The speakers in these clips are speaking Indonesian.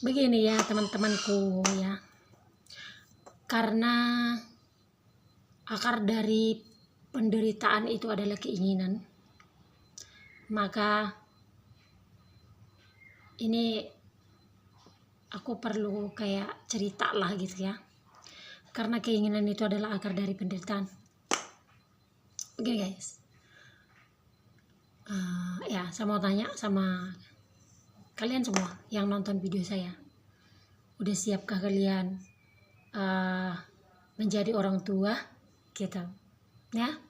Begini ya teman-temanku ya, karena akar dari penderitaan itu adalah keinginan, maka ini aku perlu kayak cerita lah gitu ya, karena keinginan itu adalah akar dari penderitaan. Oke guys, ya saya mau tanya sama kalian semua yang nonton video saya, udah siapkah kalian menjadi orang tua gitu ya?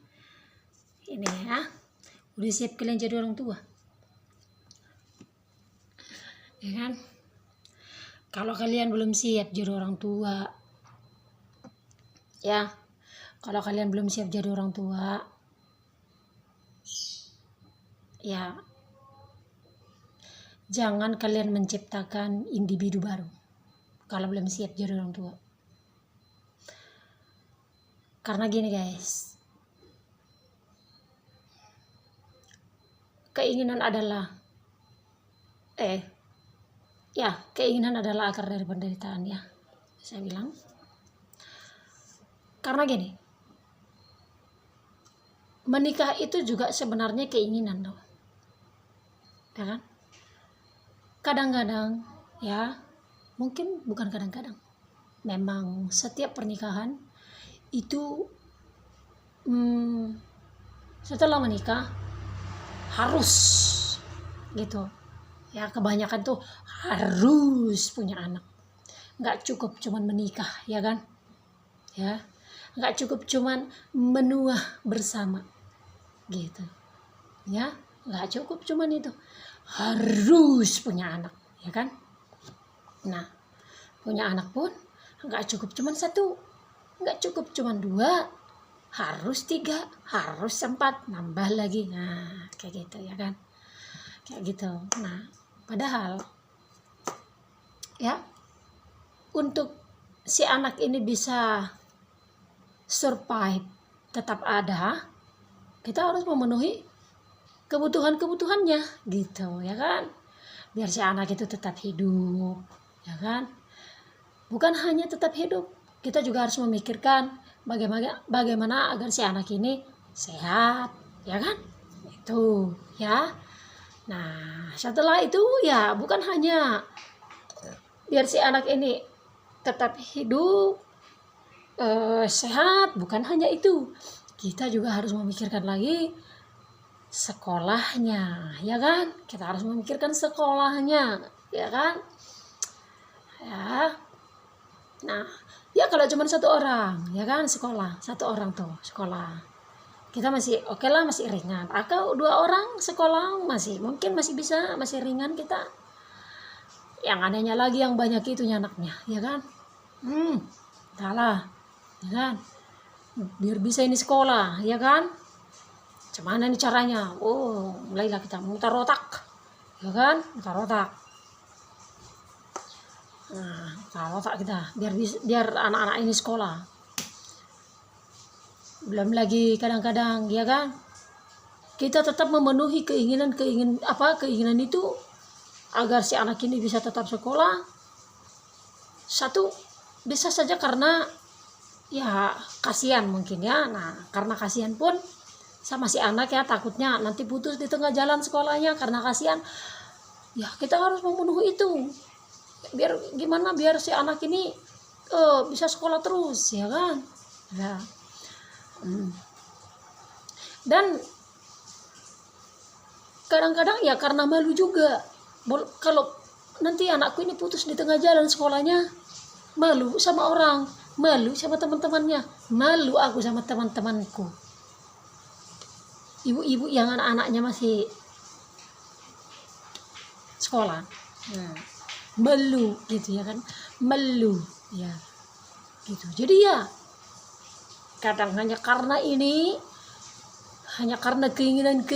Ini ya, udah siap kalian jadi orang tua ya kan? Kalau kalian belum siap jadi orang tua ya, kalau kalian belum siap jadi orang tua ya, jangan kalian menciptakan individu baru kalau belum siap jadi orang tua. Karena gini guys, keinginan adalah keinginan adalah akar dari penderitaan ya, saya bilang. Karena gini, menikah itu juga sebenarnya keinginan loh, ya kan? Kadang-kadang ya, mungkin bukan kadang-kadang, memang setiap pernikahan itu setelah menikah harus gitu ya, kebanyakan tuh harus punya anak, nggak cukup cuman menikah ya kan ya, nggak cukup cuman menua bersama gitu ya, nggak cukup cuman itu, harus punya anak ya kan. Nah, punya anak pun nggak cukup cuman satu, nggak cukup cuman dua, harus tiga, harus empat, nambah lagi. Nah kayak gitu ya kan, kayak gitu. Nah padahal ya, untuk si anak ini bisa survive, tetap ada, kita harus memenuhi kebutuhannya gitu ya kan, biar si anak itu tetap hidup ya kan. Bukan hanya tetap hidup, kita juga harus memikirkan bagaimana agar si anak ini sehat ya kan, itu ya. Nah setelah itu ya, bukan hanya biar si anak ini tetap hidup sehat, bukan hanya itu, kita juga harus memikirkan lagi sekolahnya ya kan, kita harus memikirkan sekolahnya ya kan ya. Nah ya, kalau cuma satu orang ya kan sekolah, satu orang tuh sekolah, kita masih oke lah, masih ringan. Atau dua orang sekolah masih mungkin masih bisa, masih ringan kita. Yang anehnya lagi yang banyak itu anaknya ya kan, entahlah ya kan, biar bisa ini sekolah ya kan, gimana nih caranya? Oh, mulailah kita mutar otak ya kan, mutar otak. Nah, mutar otak kita biar anak-anak ini sekolah. Belum lagi kadang-kadang ya kan, kita tetap memenuhi keinginan itu agar si anak ini bisa tetap sekolah. Satu, bisa saja karena ya kasihan mungkin ya. Nah karena kasihan pun sama si anak ya, takutnya nanti putus di tengah jalan sekolahnya karena kasihan ya, kita harus memenuhi itu biar gimana, biar si anak ini bisa sekolah terus ya kan ya. Dan kadang-kadang ya karena malu juga, kalau nanti anakku ini putus di tengah jalan sekolahnya, malu sama orang, malu sama teman-temannya, malu aku sama teman-temanku, ibu-ibu yang anak-anaknya masih sekolah. Malu gitu ya kan, malu ya gitu. Jadi ya kadang hanya karena keinginan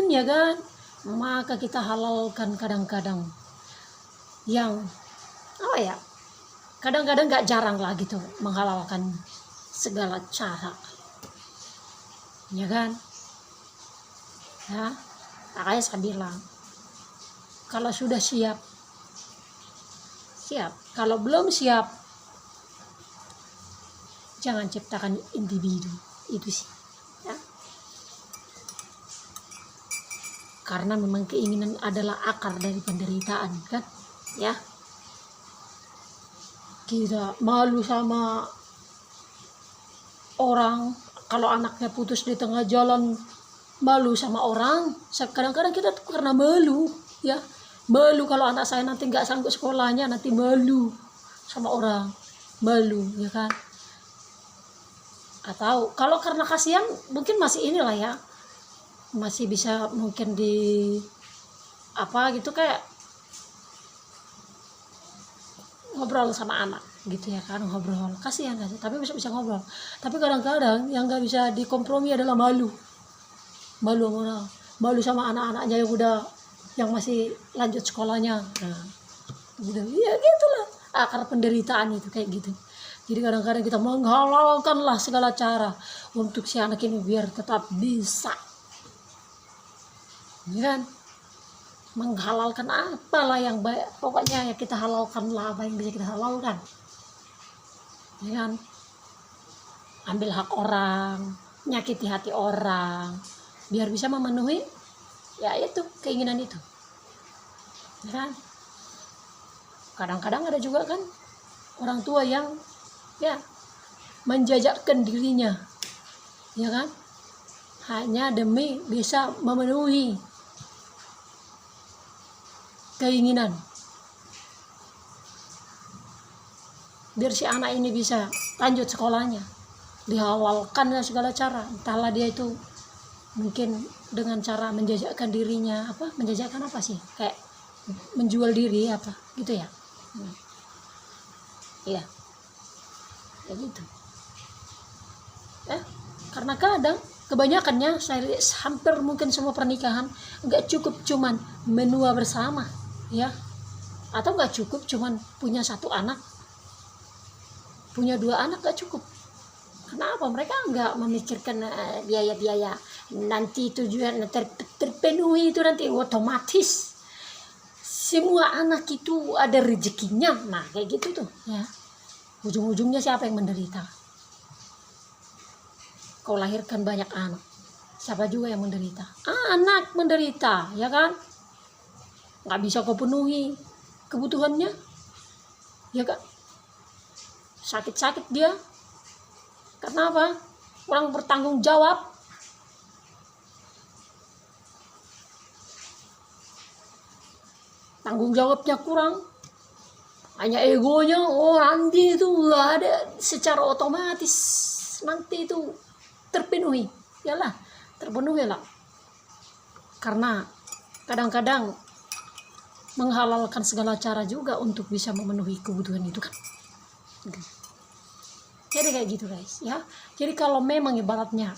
ya kan, maka kita halalkan kadang-kadang yang kadang-kadang gak jarang lah gitu, menghalalkan segala cara ya kan ya. Makanya saya bilang, kalau sudah siap siap. Kalau belum siap, jangan ciptakan individu. Itu sih, ya. Karena memang keinginan adalah akar dari penderitaan, kan? Ya. Kita malu sama orang, kalau anaknya putus di tengah jalan, malu sama orang. Kadang-kadang kita tuh karena malu, ya. Malu kalau anak saya nanti nggak sanggup sekolahnya, nanti malu sama orang, malu, ya kan? Atau kalau karena kasihan, mungkin masih inilah ya, masih bisa mungkin di apa gitu, kayak ngobrol sama anak gitu ya kan, ngobrol, kasihan kan, tapi bisa ngobrol. Tapi kadang-kadang yang nggak bisa dikompromi adalah malu sama orang, malu sama anak-anaknya yang masih lanjut sekolahnya. Nah, gitu ya, gitulah akar penderitaan itu, kayak gitu. Jadi kadang-kadang kita menghalalkanlah segala cara untuk si anak ini biar tetap bisa, ya kan? Menghalalkan apalah yang baik, pokoknya ya kita halalkan lah apa yang bisa kita halalkan, ya kan? Ambil hak orang, nyakiti hati orang, biar bisa memenuhi ya itu keinginan itu, ya kan? Kadang-kadang ada juga kan orang tua yang ya menjajakkan dirinya, ya kan, hanya demi bisa memenuhi keinginan, biar si anak ini bisa lanjut sekolahnya, dihalalkan segala cara. Entahlah dia itu mungkin dengan cara menjajakkan dirinya, menjajakkan apa sih, kayak menjual diri apa gitu ya. Iya, ya gitu ya. Karena kadang kebanyakannya saya lihat, hampir mungkin semua pernikahan nggak cukup cuman menua bersama, ya, atau nggak cukup cuman punya satu anak, punya dua anak, nggak cukup. Kenapa? Mereka nggak memikirkan biaya-biaya nanti, tujuan terpenuhi itu nanti otomatis semua anak itu ada rezekinya. Nah kayak gitu tuh ya, ujung-ujungnya siapa yang menderita? Kau lahirkan banyak anak, siapa juga yang menderita? Anak menderita, ya kan? Nggak bisa kau penuhi kebutuhannya, ya kan? Sakit-sakit dia. Karena apa? Kurang bertanggung jawab. Tanggung jawabnya kurang. Hanya egonya, nanti itu nggak ada, secara otomatis nanti itu terpenuhi. Yalah, terpenuhi lah. Karena kadang-kadang menghalalkan segala cara juga untuk bisa memenuhi kebutuhan itu kan. Jadi kayak gitu guys ya. Jadi kalau memang ibaratnya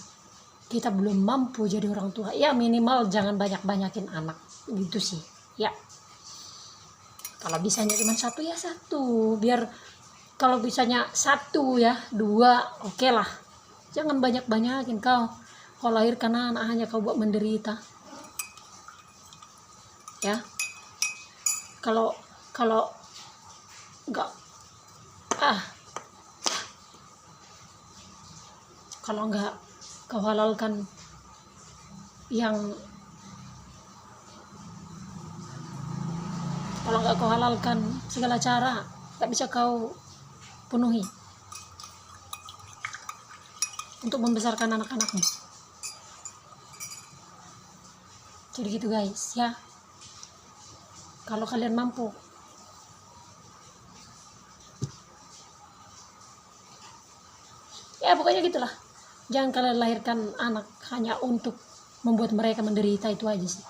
kita belum mampu jadi orang tua, ya minimal jangan banyak-banyakin anak gitu sih ya. Kalau bisanya cuma satu ya satu, biar kalau bisanya satu ya dua, oke lah. Jangan banyak-banyakin kau lahirkan anak hanya kau buat menderita ya. Kalau enggak kalau enggak kau halalkan yang, kalau enggak kau halalkan segala cara, enggak bisa kau penuhi untuk membesarkan anak-anakmu. Jadi gitu guys ya. Kalau kalian mampu, ya pokoknya gitulah. Jangan kalian lahirkan anak hanya untuk membuat mereka menderita, itu aja sih.